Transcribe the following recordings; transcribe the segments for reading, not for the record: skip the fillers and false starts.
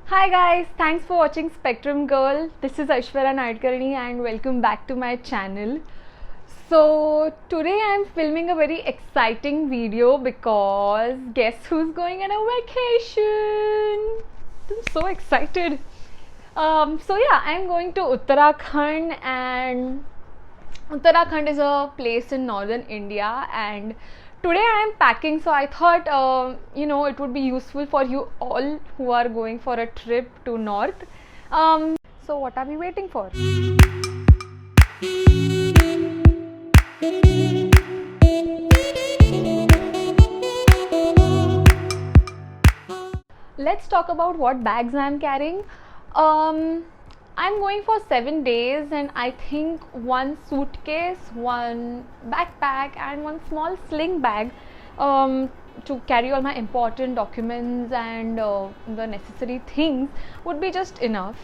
Hi guys, thanks for watching Spectrum Girl. This is Aishwarya Nadkarni and welcome back to my channel. So today I'm filming a very exciting video because guess who's going on a vacation? I'm so excited. I'm going to Uttarakhand, and Uttarakhand is a place in northern India, and today I am packing, so I thought it would be useful for you all who are going for a trip to north. So what are we waiting for? Let's talk about what bags I'm carrying. I'm going for 7 days, and I think one suitcase, one backpack, and one small sling bag to carry all my important documents and the necessary things would be just enough.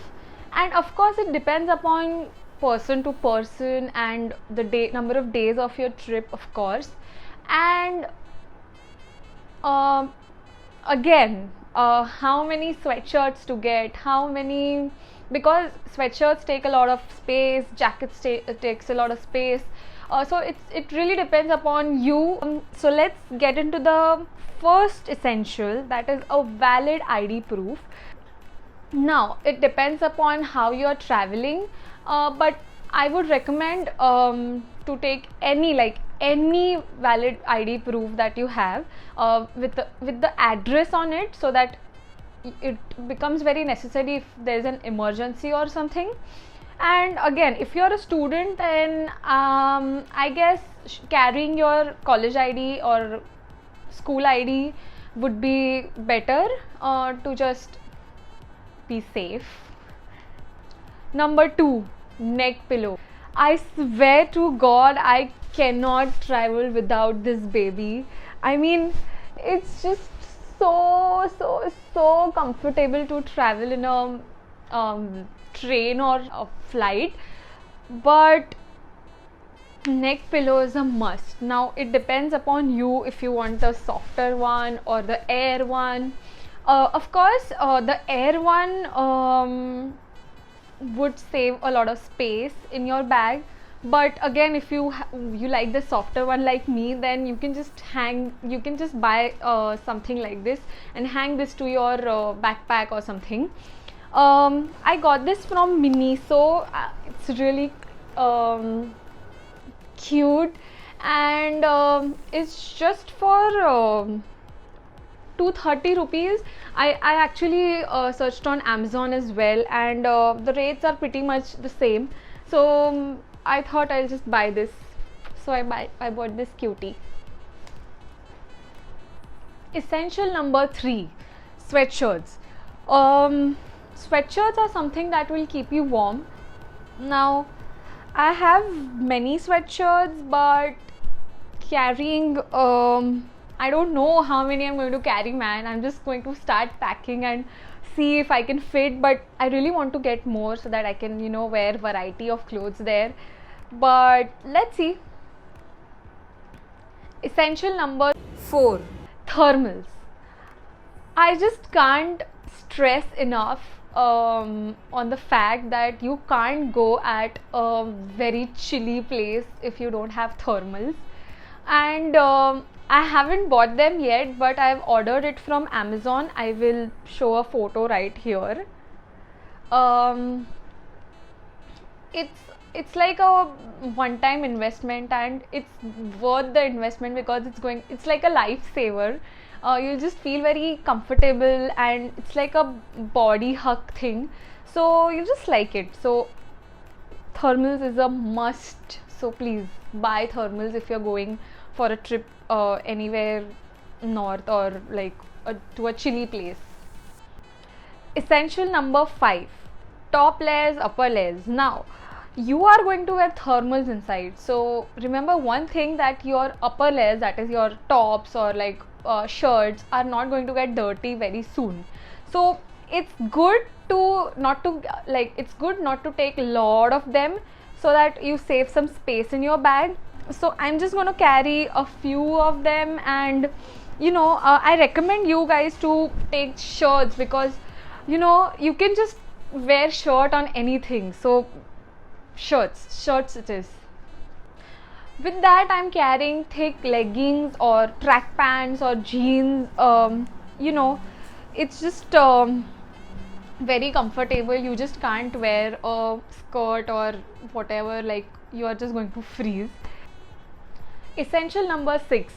And of course, it depends upon person to person and the number of days of your trip, of course. And um, again, how many sweatshirts to get, how many, because sweatshirts take a lot of space, jackets takes a lot of space, so it really depends upon you. So let's get into the first essential, that is a valid ID proof. Now it depends upon how you are traveling, but I would recommend to take any valid ID proof that you have with the address on it, so that it becomes very necessary if there is an emergency or something. And again, if you are a student, then I guess carrying your college ID or school ID would be better to just be safe. Number 2, neck pillow. I swear to God, I cannot travel without this baby. I mean, it's just so comfortable to travel in a train or a flight, but neck pillow is a must. Now it depends upon you if you want the softer one or the air one. Of course, the air one would save a lot of space in your bag, but again, if you like the softer one like me, then you can just buy something like this and hang this to your backpack or something. I got this from Miniso. It's really cute, and it's just for 230 rupees. I actually searched on Amazon as well, and the rates are pretty much the same, so I thought I'll just buy this. So I bought this cutie. Essential number 3, sweatshirts. Sweatshirts are something that will keep you warm. Now I have many sweatshirts, but carrying I don't know how many I'm going to carry, man. I'm just going to start packing and see if I can fit, but I really want to get more so that I can wear variety of clothes there, but let's see. Essential number 4, thermals. I just can't stress enough on the fact that you can't go at a very chilly place if you don't have thermals. And I haven't bought them yet, but I've ordered it from Amazon. I will show a photo right here. It's like a one-time investment, and it's worth the investment because it's like a lifesaver. You'll just feel very comfortable, and it's like a body hug thing, so you just like it. So thermals is a must, so please buy thermals if you're going for a trip anywhere north or to a chilly place. Essential number 5, top layers, upper layers. Now you are going to wear thermals inside, so remember one thing, that your upper layers, that is your tops or shirts, are not going to get dirty very soon. So it's good not to take a lot of them, so that you save some space in your bag. So I'm just going to carry a few of them, and I recommend you guys to take shirts, because you know, you can just wear shirt on anything. So shirts it is. With that, I'm carrying thick leggings or track pants or jeans. You know, it's just very comfortable. You just can't wear a skirt or whatever, like you are just going to freeze. Essential number 6,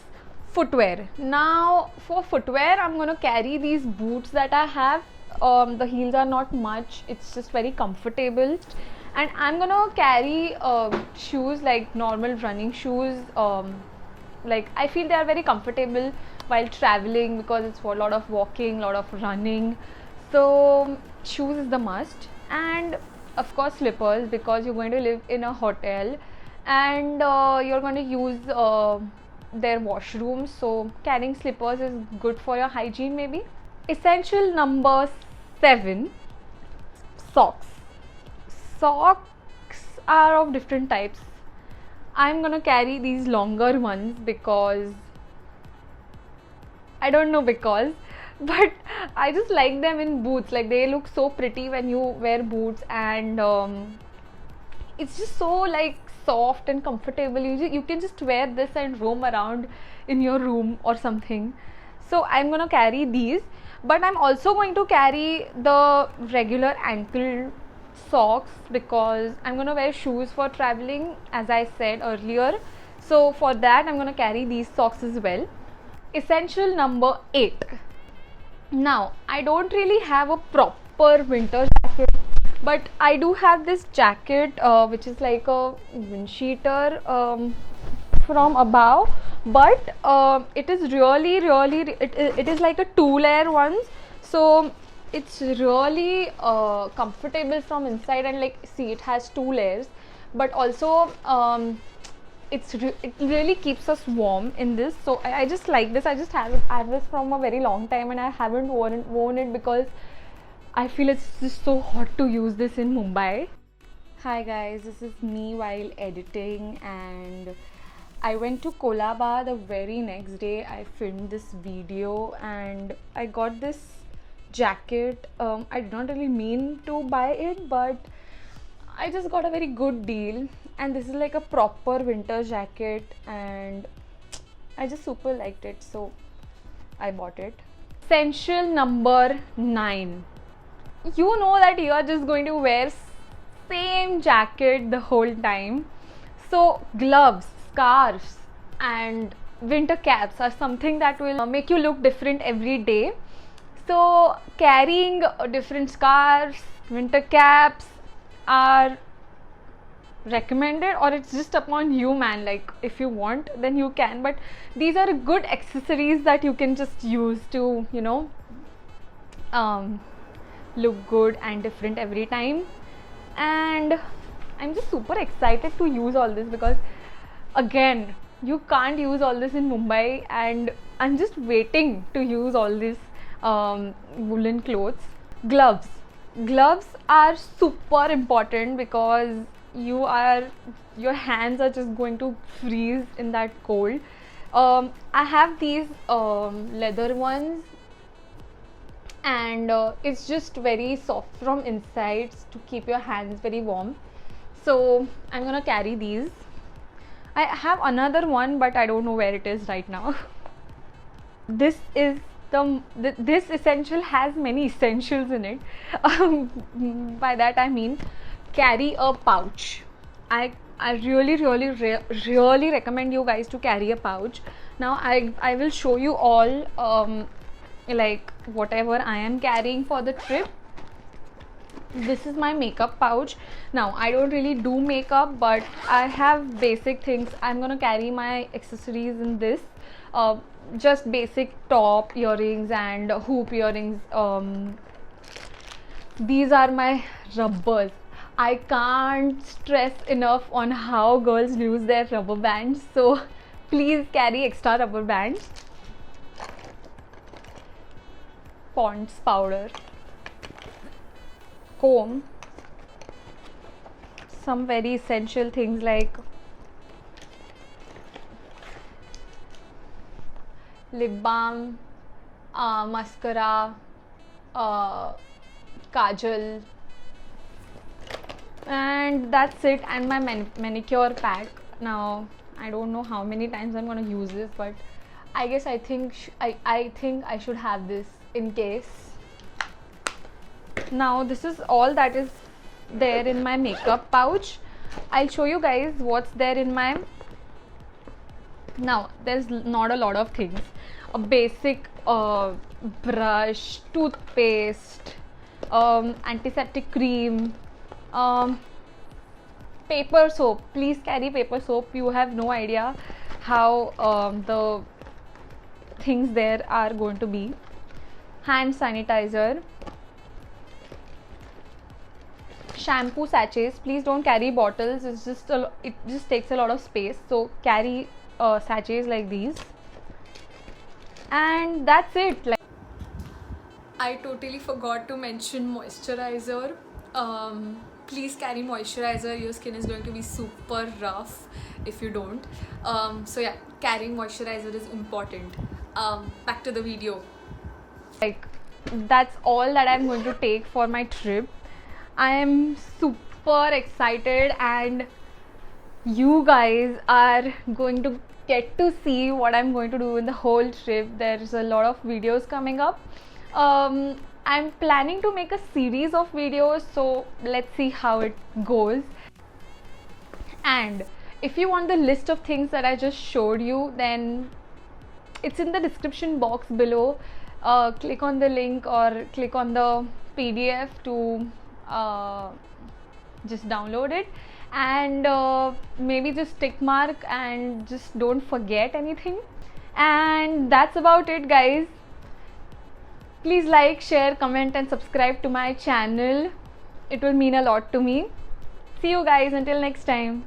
footwear. Now for footwear, I'm going to carry these boots that I have. The heels are not much, it's just very comfortable, and I'm gonna carry shoes like normal running shoes. Like I feel they are very comfortable while traveling because it's for a lot of walking, a lot of running. So shoes is the must, and of course slippers, because you're going to live in a hotel and you're going to use their washrooms, so carrying slippers is good for your hygiene maybe. Essential number 7, socks. Socks are of different types. I'm gonna carry these longer ones because I don't know because, but I just like them in boots. Like they look so pretty when you wear boots, and it's just so like soft and comfortable. You can just wear this and roam around in your room or something. So I'm gonna carry these, but I'm also going to carry the regular ankle socks because I'm gonna wear shoes for traveling, as I said earlier. So for that, I'm gonna carry these socks as well. Essential number 8. Now I don't really have a proper winter jacket, but I do have this jacket which is like a wind cheater from above, but it is really it is like a 2-layer one, so it's really comfortable from inside, and like see, it has 2 layers, but also it really keeps us warm in this. So I just like this. I have this from a very long time, and I haven't worn it because I feel it's just so hot to use this in Mumbai. Hi guys, this is me while editing, and I went to Kolaba the very next day. I filmed this video and I got this jacket. I did not really mean to buy it, but I just got a very good deal, and this is like a proper winter jacket, and I just super liked it, so I bought it. Essential number 9. You know that you are just going to wear same jacket the whole time, so gloves, scarves and winter caps are something that will make you look different every day. So carrying different scarves, winter caps are recommended, or it's just upon you, man. Like if you want, then you can, but these are good accessories that you can just use to, you know, look good and different every time. And I'm just super excited to use all this because again, you can't use all this in Mumbai, and I'm just waiting to use all these woolen clothes. Gloves are super important because your hands are just going to freeze in that cold. I have these leather ones, and it's just very soft from inside to keep your hands very warm. So I'm gonna carry these. I have another one, but I don't know where it is right now. This is this essential has many essentials in it. By that I mean carry a pouch. I really recommend you guys to carry a pouch. Now I will show you all like whatever I am carrying for the trip. This is my makeup pouch. Now I don't really do makeup, but I have basic things. I'm gonna carry my accessories in this, just basic top, earrings and hoop earrings. These are my rubbers. I can't stress enough on how girls use their rubber bands, so please carry extra rubber bands. Pond's powder, comb, some very essential things like lip balm, mascara, kajal, and that's it, and my manicure pack. Now I don't know how many times I'm gonna use this, but I guess I think I should have this in case. Now this is all that is there in my makeup pouch. I'll show you guys what's there in my. Now there's not a lot of things. A basic brush, toothpaste, antiseptic cream, paper soap. Please carry paper soap. You have no idea how the things there are going to be. Hand sanitizer, shampoo sachets. Please don't carry bottles. It's just it just takes a lot of space. So carry sachets like these, and that's it. Like, I totally forgot to mention moisturizer. Please carry moisturizer. Your skin is going to be super rough if you don't. So yeah, carrying moisturizer is important. Back to the video. Like, that's all that I'm going to take for my trip. I am super excited, and you guys are going to get to see what I'm going to do in the whole trip. There's a lot of videos coming up. I'm planning to make a series of videos, so let's see how it goes. And if you want the list of things that I just showed you, then it's in the description box below. Click on the link or click on the PDF to just download it, and maybe just tick mark and just don't forget anything. And that's about it, guys. Please like, share, comment and subscribe to my channel. It will mean a lot to me. See you guys until next time.